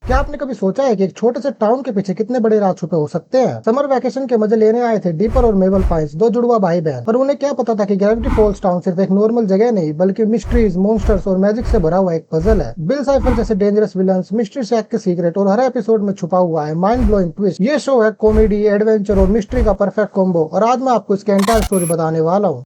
क्या आपने कभी सोचा है कि एक छोटे से टाउन के पीछे कितने बड़े राज छुपे हो सकते हैं? समर वैकेशन के मजे लेने आए थे डिपर और मेबल पाइंस, दो जुड़वा भाई बहन। पर उन्हें क्या पता था कि ग्रेविटी फॉल्स टाउन सिर्फ एक नॉर्मल जगह नहीं बल्कि मिस्ट्रीज, मॉन्स्टर्स और मैजिक से भरा हुआ एक पजल है। बिल साइफर जैसे डेंजरस विलन्स, मिस्ट्री शैक के सीक्रेट और हर एपिसोड में छुपा हुआ है माइंड ब्लोइंग ट्विस्ट। ये शो है कॉमेडी, एडवेंचर और मिस्ट्री का परफेक्ट कॉम्बो, और आज मैं आपको इसके एंटायर स्टोरी बताने वाला हूँ।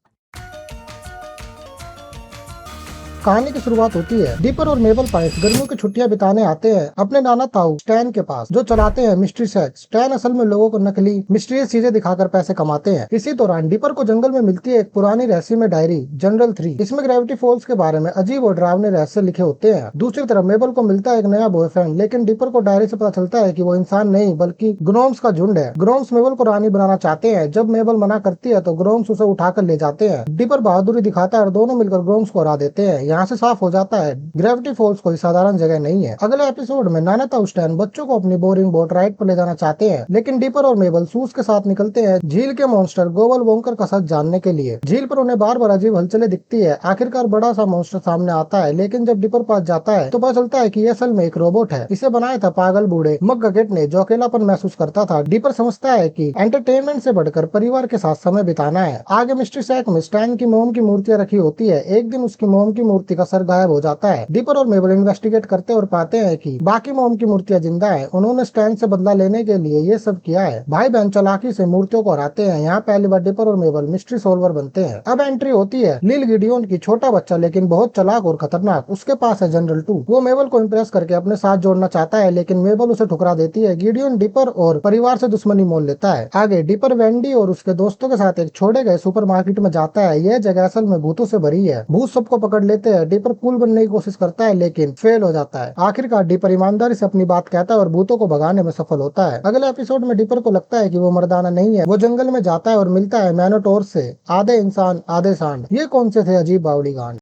कहानी की शुरुआत होती है डिपर और मेबल पाइंस गर्मियों की छुट्टियां बिताने आते हैं अपने नाना ताऊ स्टैन के पास, जो चलाते हैं मिस्ट्री शैक। स्टैन असल में लोगों को नकली मिस्टीरियस चीजें दिखाकर पैसे कमाते हैं। इसी दौरान डिपर को जंगल में मिलती है एक पुरानी रहस्यमय डायरी जनरल 3। इसमें ग्रेविटी फॉल्स के बारे में अजीब और डरावने रहस्य लिखे होते हैं। दूसरी तरफ मेबल को मिलता है एक नया बॉयफ्रेंड, लेकिन डिपर को डायरी से पता चलता है कि वो इंसान नहीं बल्कि ग्नोम्स का झुंड है। ग्नोम्स मेबल को रानी बनाना चाहते हैं। जब मेबल मना करती है तो ग्नोम्स उसे उठाकर ले जाते हैं। डिपर बहादुरी दिखाता है और दोनों मिलकर ग्नोम्स को हरा देते हैं। यहाँ से साफ हो जाता है ग्रेविटी फॉल्स कोई साधारण जगह नहीं है। अगले एपिसोड में नाना ताऊ स्टैन बच्चों को अपनी बोरिंग बोट राइड पर ले जाना चाहते हैं, लेकिन डिपर और मेबल सूस के साथ निकलते हैं झील के मॉन्स्टर गोवल वोंकर का सच जानने के लिए। झील पर उन्हें बार बार अजीब हलचलें दिखती है। आखिरकार बड़ा सा मॉन्स्टर सामने आता है, लेकिन जब डिपर पास जाता है तो पता चलता है कि ये असल में एक रोबोट है। इसे बनाया था पागल बूढ़े मकगेट ने, जो अकेलापन महसूस करता था। डिपर समझता है कि एंटरटेनमेंट से बढ़कर परिवार के साथ समय बिताना है। आगे मिस्ट्री शैक में स्टैन की मोम की मूर्तियां रखी होती है। एक दिन उसकी मोम की मूर्ति का सर गायब हो जाता है। डिपर और मेबल इन्वेस्टिगेट करते और पाते हैं कि बाकी मोम की मूर्तियां जिंदा है। उन्होंने स्टैन से बदला लेने के लिए ये सब किया है। भाई बहन चालाकी से मूर्तियों को हराते हैं। यहाँ पहली बार डिपर और मेबल मिस्ट्री सोल्वर बनते हैं। अब एंट्री होती है लिल गिडियोन की, छोटा बच्चा लेकिन बहुत चालाक और खतरनाक। उसके पास है जनरल 2। वो मेबल को इम्प्रेस करके अपने साथ जोड़ना चाहता है, लेकिन मेबल उसे ठुकरा देती है। गिडियोन डिपर और परिवार से दुश्मनी मोल लेता है। आगे डिपर वेंडी और उसके दोस्तों के साथ एक छोड़े गए सुपरमार्केट में जाता है। यह जगह असल में भूतों से भरी है। भूत सबको पकड़ लेते हैं। डिपर कूल बनने की कोशिश करता है लेकिन फेल हो जाता है। आखिरकार डिपर ईमानदारी से अपनी बात कहता है और भूतों को भगाने में सफल होता है। अगले एपिसोड में डिपर को लगता है कि वो मर्दाना नहीं है। वो जंगल में जाता है और मिलता है मैनोटोर से, आधे इंसान आधे सांड। ये कौन से थे अजीब बावड़ी गांड।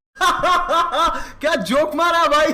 क्या जोक मारा भाई।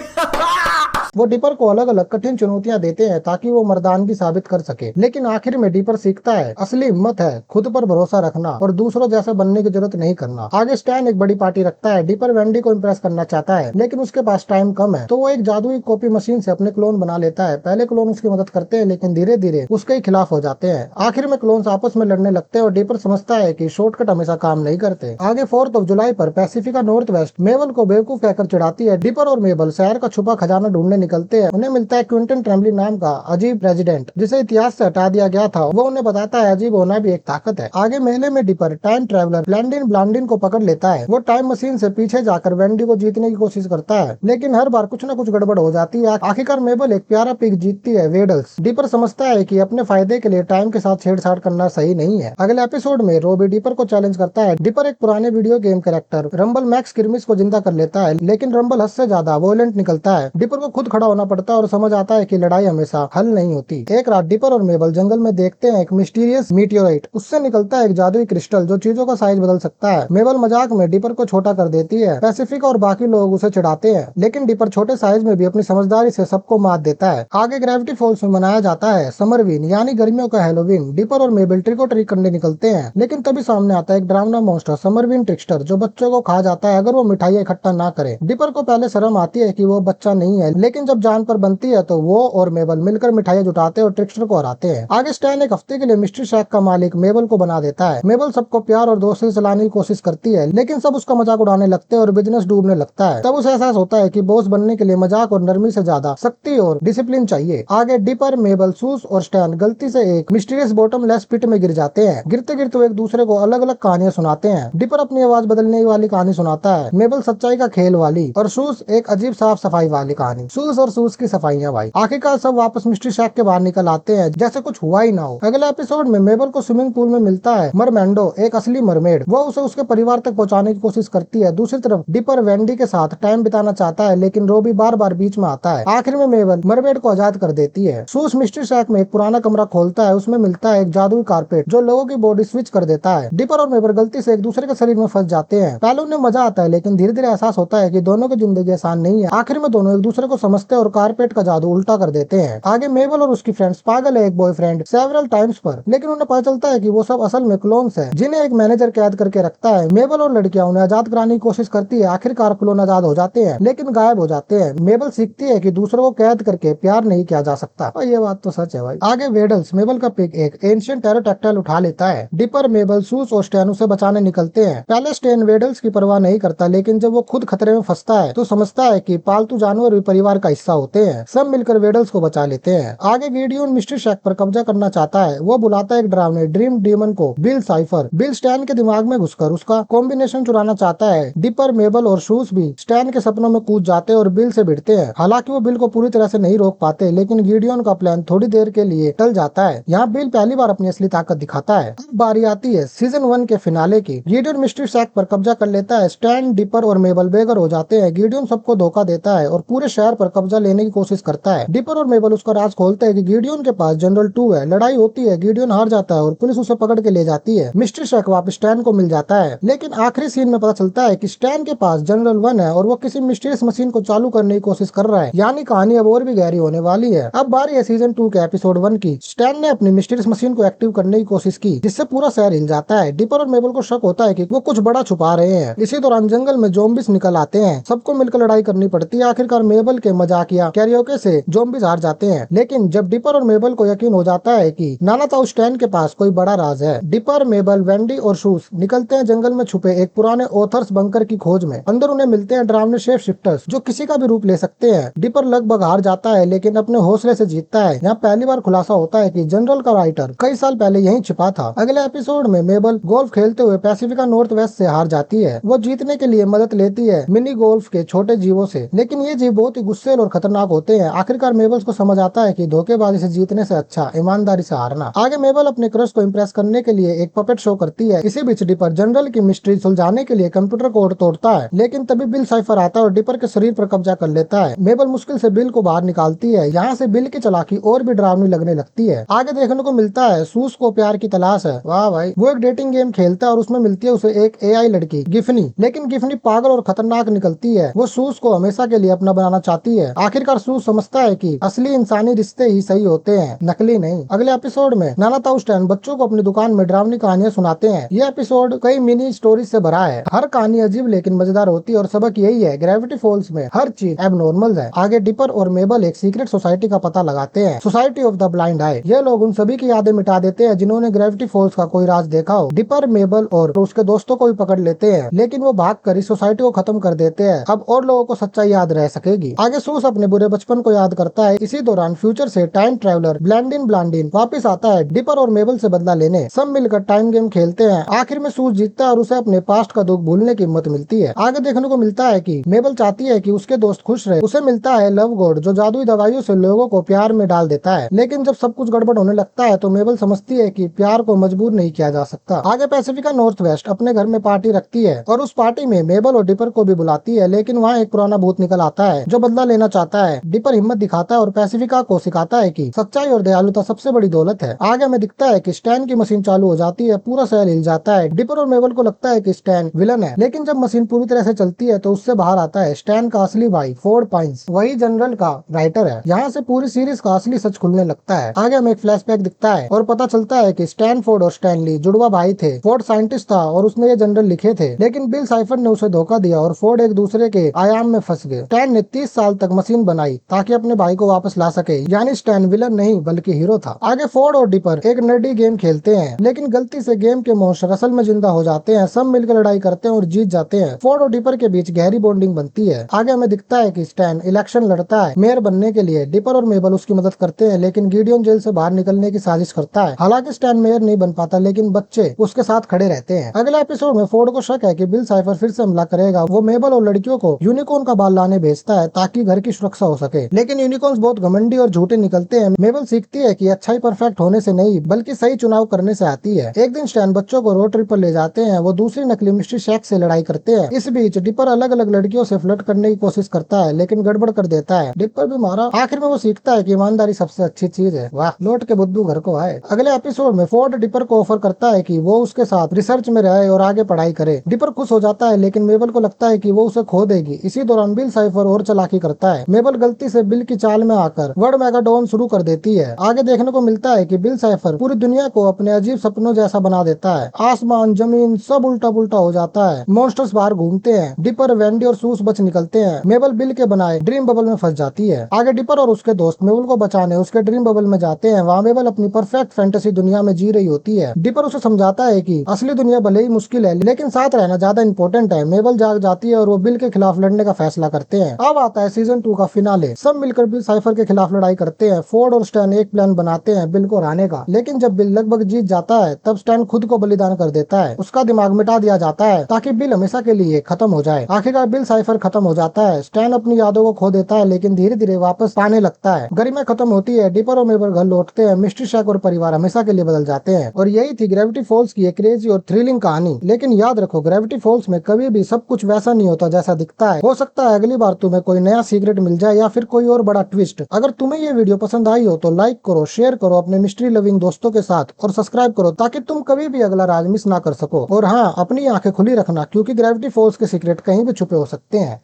वो डिपर को अलग अलग कठिन चुनौतियां देते हैं ताकि वो मर्दानगी साबित कर सके, लेकिन आखिर में डिपर सीखता है असली हिम्मत है खुद पर भरोसा रखना और दूसरों जैसा बनने की जरूरत नहीं करना। आगे स्टैन एक बड़ी पार्टी रखता है। डिपर वेंडी को इम्प्रेस करना चाहता है, लेकिन उसके पास टाइम कम है, तो वो एक जादुई कॉपी मशीन से अपने क्लोन बना लेता है। पहले क्लोन उसकी मदद करते हैं, लेकिन धीरे धीरे उसके ही खिलाफ हो जाते हैं। आखिर में क्लोन्स आपस में लड़ने लगते हैं और डिपर समझता है कि शॉर्टकट हमेशा काम नहीं करते। आगे 4 जुलाई पर पैसिफिका नॉर्थ वेस्ट मेबल को बेवकूफ कहकर चिढ़ाती है। डिपर और मेबल शहर का छुपा खजाना ढूंढने निकलते हैं। उन्हें मिलता है क्विंटन ट्रेमली नाम का अजीब प्रेसिडेंट, जिसे इतिहास से हटा दिया गया था। वो उन्हें बताता है अजीब होना भी एक ताकत है। आगे मेले में डिपर टाइम ट्रेवलर ब्लैंडिन ब्लांडिन को पकड़ लेता है। वो टाइम मशीन से पीछे जाकर वेंडी को जीतने की कोशिश करता है, लेकिन हर बार कुछ न कुछ गड़बड़ हो जाती है। आखिरकार मेबल एक प्यारा पिग जीतती है, वेडल्स। डिपर समझता है कि अपने फायदे के लिए टाइम के साथ छेड़छाड़ करना सही नहीं है। अगले एपिसोड में रोबी डिपर को चैलेंज करता है। डिपर एक पुराने video game character Rumble McSkirmish को जिंदा कर लेता है, लेकिन रंबल हद से ज्यादा वोलेंट निकलता है। डिपर को खुद खड़ा होना पड़ता है और समझ आता है कि लड़ाई हमेशा हल नहीं होती। एक रात डिपर और मेबल जंगल में देखते हैं एक मिस्टीरियस मीटियोराइट। उससे निकलता है एक जादुई क्रिस्टल जो चीजों का साइज बदल सकता है। मेबल मजाक में डिपर को छोटा कर देती है। पैसिफिक और बाकी लोग उसे चिढ़ाते हैं, लेकिन डिपर छोटे साइज में भी अपनी समझदारी से सबको मात देता है। आगे ग्रेविटी फॉल्स में मनाया जाता है समरवीन, यानी गर्मियों का हेलोवीन। डिपर और मेबल ट्रिक और ट्रीट करने निकलते हैं, लेकिन तभी सामने आता है एक डरावना मॉन्स्टर समरवीन ट्रिकस्टर, जो बच्चों को खा जाता है अगर वो मिठाइयाँ इकट्ठा ना करे। डिपर को पहले शर्म आती है कि वो बच्चा नहीं है, लेकिन जब जान पर बनती है तो वो और मेबल मिलकर मिठाइयाँ जुटाते और ट्रिकस्टर को हराते हैं। आगे स्टैन एक हफ्ते के लिए मिस्ट्री शैक का मालिक मेबल को बना देता है। मेबल सबको प्यार और दोस्ती से चलाने की कोशिश करती है, लेकिन सब उसका मजाक उड़ाने लगते हैं और बिजनेस डूबने लगता है। तब उसे एहसास होता है कि बॉस बनने के लिए मजाक और नरमी से ज्यादा सख्ती और डिसिप्लिन चाहिए। आगे डिपर, मेबल, सूस और स्टैन गलती से एक मिस्टीरियस बॉटमलेस पिट में गिर जाते हैं। गिरते गिरते वो एक दूसरे को अलग अलग कहानियां सुनाते हैं। डिपर अपनी आवाज बदलने वाली कहानी सुनाता है, मेबल सच्चाई का खेल वाली, और सूस एक अजीब साफ सफाई वाली कहानी। सूस और सूस की सफाइयां भाई। आखिरकार सब वापस मिस्ट्री शैक के बाहर निकल आते हैं जैसे कुछ हुआ ही ना हो। अगले एपिसोड में मेबल को स्विमिंग पूल में मिलता है मरमेंडो, एक असली मरमेड। वो उसे उसके परिवार तक पहुंचाने की कोशिश करती है। दूसरी तरफ डिपर वेंडी के साथ टाइम बिताना चाहता है, लेकिन रोबी बार बार बीच में आता है। आखिर में मेबल मरमेड को आजाद कर देती है। सूस मिस्ट्री शैक में एक पुराना कमरा खोलता है। उसमें मिलता है एक जादुई कारपेट जो लोगों की बॉडी स्विच कर देता है। डिपर और मेबल गलती से एक दूसरे के शरीर में फंस जाते हैं। पहले उन्हें मजा आता है, लेकिन धीरे धीरे एहसास होता है कि दोनों की जिंदगी आसान नहीं है। आखिर में दोनों एक दूसरे को समझ समझते हैं और कारपेट का जादू उल्टा कर देते हैं। आगे मेबल और उसकी फ्रेंड्स पागल है एक बॉयफ्रेंड सेवरल टाइम्स पर, लेकिन उन्हें पता चलता है कि वो सब असल में क्लोन्स हैं जिन्हें एक मैनेजर कैद करके रखता है। मेबल और लड़कियां उन्हें आजाद कराने की कोशिश करती है। आखिरकार क्लोन आजाद हो जाते हैं लेकिन गायब हो जाते हैं। मेबल सीखती है कि दूसरों को कैद करके प्यार नहीं किया जा सकता और ये बात तो सच है भाई। आगे वेडल्स मेबल का पिक एक एंशिएंट टेरोडैक्टाइल उठा लेता है। डिपर मेबल सूस और स्टैन उसे बचाने निकलते हैं। पहले स्टैन वेडल्स की परवाह नहीं करता, लेकिन जब वो खुद खतरे में फंसता है तो समझता है कि पालतू जानवर भी परिवार का हिस्सा होते हैं। सब मिलकर वेडल्स को बचा लेते हैं। आगे गिडियोन मिस्ट्री शैक पर कब्जा करना चाहता है। वो बुलाता है एक डरावने ड्रीम डीमन को, बिल साइफर। बिल स्टैन के दिमाग में घुसकर उसका कॉम्बिनेशन चुराना चाहता है। डिपर मेबल और शूस भी स्टैन के सपनों में कूद जाते हैं और बिल से भिड़ते हैं। हालांकि वो बिल को पूरी तरह से नहीं रोक पाते, लेकिन गिडियोन का प्लान थोड़ी देर के लिए टल जाता है। यहाँ बिल पहली बार अपनी असली ताकत दिखाता है। अब बारी आती है सीजन 1 के फिनाले की। गिडियोन मिस्ट्री शैक पर कब्जा कर लेता है। स्टैन, डिपर और मेबल बेघर हो जाते हैं। गिडियोन सबको धोखा देता है और पूरे शहर पर कब्जा लेने की कोशिश करता है। डिपर और मेबल उसका राज खोलते हैं कि गिडियोन के पास जनरल 2 है। लड़ाई होती है, गिडियोन हार जाता है और पुलिस उसे पकड़ के ले जाती है। मिस्ट्री शैक वापस स्टैन को मिल जाता है, लेकिन आखिरी सीन में पता चलता है कि स्टैन के पास जनरल 1 है और वो किसी मिस्टीरियस मशीन को चालू करने की कोशिश कर रहा है। यानी कहानी अब और भी गहरी होने वाली है। अब बारी है सीजन 2 के एपिसोड 1 की। स्टैन ने अपनी मिस्टीरियस मशीन को एक्टिव करने की कोशिश की, जिससे पूरा शहर हिल जाता है। डिपर और मेबल को शक होता है कि वो कुछ बड़ा छुपा रहे हैं। इसी दौरान जंगल में ज़ॉम्बीज निकल आते हैं। सबको मिलकर लड़ाई करनी पड़ती है। आखिरकार मेबल के मजाकिया कैरियोके से ज़ॉम्बीज हार जाते हैं, लेकिन जब डिपर और मेबल को यकीन हो जाता है कि नाना ताऊ स्टैन के पास कोई बड़ा राज है, डिपर, मेबल, वेंडी और शूस निकलते हैं जंगल में छुपे एक पुराने ऑथर्स बंकर की खोज में। अंदर उन्हें मिलते हैं डरावने शेप शिफ्टर्स जो किसी का भी रूप ले सकते हैं। डिपर लगभग हार जाता है, लेकिन अपने हौसले से जीतता है। यहाँ पहली बार खुलासा होता है कि जनरल का राइटर कई साल पहले यहीं छिपा था। अगले एपिसोड में मेबल गोल्फ खेलते हुए पैसिफिका नॉर्थ वेस्ट से हार जाती है। वो जीतने के लिए मदद लेती है मिनी गोल्फ के छोटे जीवों से, लेकिन ये जीव बहुत ही गुस्सेल और खतरनाक होते हैं। आखिरकार मेबल को समझ आता है कि धोखेबाजी से जीतने से अच्छा ईमानदारी से हारना। आगे मेबल अपने क्रश को इम्प्रेस करने के लिए एक पपेट शो करती है। इसी बीच डिपर जनरल की मिस्ट्री सुलझाने के लिए कंप्यूटर कोड तोड़ता है, लेकिन तभी बिल साइफर आता है और डिपर के शरीर पर कब्जा कर लेता है। मेबल मुश्किल से बिल को बाहर निकालती है। यहाँ से बिल की चालाकी और भी डरावनी लगने लगती है। आगे देखने को मिलता है सूस को प्यार की तलाश है। वाह भाई। वो एक डेटिंग गेम खेलता है और उसमें मिलती है उसे एक एआई लड़की गिफनी, लेकिन गिफनी पागल और खतरनाक निकलती है। वो सूस को हमेशा के लिए अपना बनाना चाहती है। आखिरकार सूस समझता है कि असली इंसानी रिश्ते ही सही होते हैं, नकली नहीं। अगले एपिसोड में नाना ताऊ स्टैन बच्चों को अपनी दुकान में डरावनी कहानियां सुनाते हैं। ये एपिसोड कई मिनी स्टोरी से भरा है। हर कहानी अजीब लेकिन मजेदार होती है और सबक यही है, ग्रेविटी फॉल्स में हर चीज एबनॉर्मल है। आगे डिपर और मेबल एक सीक्रेट सोसाइटी का पता लगाते हैं, सोसाइटी ऑफ द ब्लाइंड आई। ये लोग उन सभी की यादें मिटा देते हैं जिन्होंने ग्रेविटी फॉल्स का कोई राज देखा हो। डिपर, मेबल और उसके दोस्तों को भी पकड़ लेते हैं, लेकिन वो भागकर इस सोसाइटी को खत्म कर देते हैं। अब और लोगों को सच्चाई याद रह सकेगी। आगे सूस अपने बुरे बचपन को याद करता है। इसी दौरान फ्यूचर से टाइम ट्रेवलर ब्लैंडिन वापस आता है डिपर और मेबल से बदला लेने। सब मिलकर टाइम गेम खेलते हैं। आखिर में सूस जीतता है और उसे अपने पास्ट का दुख भूलने की हिम्मत मिलती है। आगे देखने को मिलता है कि मेबल चाहती है कि उसके दोस्त खुश रहे। उसे मिलता है लव गॉड जो जादुई दवाइयों से लोगों को प्यार में डाल देता है, लेकिन जब सब कुछ गड़बड़ होने लगता है तो मेबल समझती है कि प्यार को मजबूर नहीं किया जा सकता। आगे पैसिफिका नॉर्थ वेस्ट अपने घर में पार्टी रखती है और उस पार्टी में मेबल और डिपर को भी बुलाती है, लेकिन वहाँ एक पुराना भूत निकल आता है जो बदला लेना चाहता है। डिपर हिम्मत दिखाता है और पैसिफिका को सिखाता है कि सच्चाई और दयालुता सबसे बड़ी दौलत है। आगे हमें दिखता है कि स्टैन की मशीन चालू हो जाती है, पूरा शहर हिल जाता है। डिपर और मेबल को लगता है कि स्टैन विलन है, लेकिन जब मशीन पूरी तरह से चलती है तो उससे बाहर आता है स्टैन का असली भाई फोर्ड पाइंस, वही जनरल का राइटर है। यहाँ से पूरी सीरीज का असली सच खुलने लगता है। आगे हमें एक फ्लैशबैक दिखता है और पता चलता है कि स्टैनफोर्ड और स्टैनली जुड़वा भाई थे। फोर्ड साइंटिस्ट था और उसने ये जनरल लिखे थे, लेकिन बिल साइफर ने उसे धोखा दिया और फोर्ड एक दूसरे के आयाम में फंस गए। स्टैन ने 30 साल तक मशीन बनाई ताकि अपने भाई को वापस ला सके, यानी स्टैन विलन नहीं बल्कि हीरो था। आगे फोर्ड और डिपर एक नर्डी गेम खेलते हैं, लेकिन गलती से गेम के मॉन्स्टर असल में जिंदा हो जाते हैं। सब मिलकर लड़ाई करते हैं और जीत जाते हैं। फोर्ड और डिपर के बीच गहरी बॉन्डिंग बनती है। आगे हमें दिखता है कि स्टैन इलेक्शन लड़ता है मेयर बनने के लिए। डिपर और मेबल उसकी मदद करते हैं, लेकिन गिडियोन जेल से बाहर निकलने की साजिश करता है। हालांकि स्टैन मेयर नहीं बन पाता, लेकिन बच्चे उसके साथ खड़े रहते हैं। अगले एपिसोड में फोर्ड को शक है कि बिल साइफर फिर से हमला करेगा। वो मेबल और लड़कियों को यूनिकॉर्न का बाल लाने भेजता है ताकि घर की सुरक्षा हो सके, लेकिन यूनिकॉर्न्स बहुत घमंडी और झूठे निकलते हैं। मेबल सीखती है कि अच्छाई परफेक्ट होने से नहीं बल्कि सही चुनाव करने से आती है। एक दिन स्टैन बच्चों को रोड ट्रिप पर ले जाते हैं। वो दूसरी नकली मिस्ट्री शैक से लड़ाई करते हैं। इस बीच डिपर अलग अलग लड़कियों से फ्लर्ट करने की कोशिश करता है, लेकिन गड़बड़ कर देता है। डिपर भी मारा। आखिर में वो सीखता है कि ईमानदारी सबसे अच्छी चीज है। वाह, लौट के बुद्धू घर को आए। अगले एपिसोड में फोर्ड डिपर को ऑफर करता है कि वो उसके साथ रिसर्च में रहे और आगे पढ़ाई करे। डिपर खुश हो जाता है, लेकिन मेबल को लगता है कि वो उसे खो देगी। इसी दौरान बिल साइफर और चालाकी करता जाता है। मेबल गलती से बिल की चाल में आकर वर्ड मेगाडोन शुरू कर देती है। आगे देखने को मिलता है कि बिल साइफर पूरी दुनिया को अपने अजीब सपनों जैसा बना देता है। आसमान जमीन सब उल्टा पुल्टा हो जाता है। मॉन्स्टर्स बाहर घूमते हैं। डिपर, वेंडी और सूस बच निकलते हैं। मेबल बिल के बनाए ड्रीम बबल में फंस जाती है। आगे डिपर और उसके दोस्त मेबल को बचाने उसके ड्रीम बबल में जाते हैं। वहाँ मेबल अपनी परफेक्ट फैंटेसी दुनिया में जी रही होती है। डिपर उसे समझाता है कि असली दुनिया भले ही मुश्किल है लेकिन साथ रहना ज्यादा इंपॉर्टेंट है। मेबल जाग जाती है और वो बिल के खिलाफ लड़ने का फैसला करते हैं। अब आता है सीजन 2 का फिनाले। सब मिलकर बिल साइफर के खिलाफ लड़ाई करते हैं। फोर्ड और स्टैन एक प्लान बनाते हैं बिल को हराने का, लेकिन जब बिल लगभग जीत जाता है तब स्टैन खुद को बलिदान कर देता है। उसका दिमाग मिटा दिया जाता है ताकि बिल हमेशा के लिए खत्म हो जाए। आखिरकार बिल साइफर खत्म हो जाता है। स्टैन अपनी यादों को खो देता है लेकिन धीरे धीरे वापस पाने लगता है। गरिमा खत्म होती है। डिपर और मेबल घर लौटते हैं। मिस्ट्री शैक और परिवार हमेशा के लिए बदल जाते हैं। और यही थी ग्रेविटी फॉल्स की एक क्रेजी और थ्रिलिंग कहानी। लेकिन याद रखो, ग्रेविटी फॉल्स में कभी भी सब कुछ वैसा नहीं होता जैसा दिखता है। हो सकता है अगली बार तुम्हें कोई नया सीक्रेट मिल जाए या फिर कोई और बड़ा ट्विस्ट। अगर तुम्हें ये वीडियो पसंद आई हो तो लाइक करो, शेयर करो अपने मिस्ट्री लविंग दोस्तों के साथ और सब्सक्राइब करो ताकि तुम कभी भी अगला राज मिस ना कर सको। और हाँ, अपनी आंखें खुली रखना क्योंकि ग्रेविटी फॉल्स के सीक्रेट कहीं भी छुपे हो सकते हैं।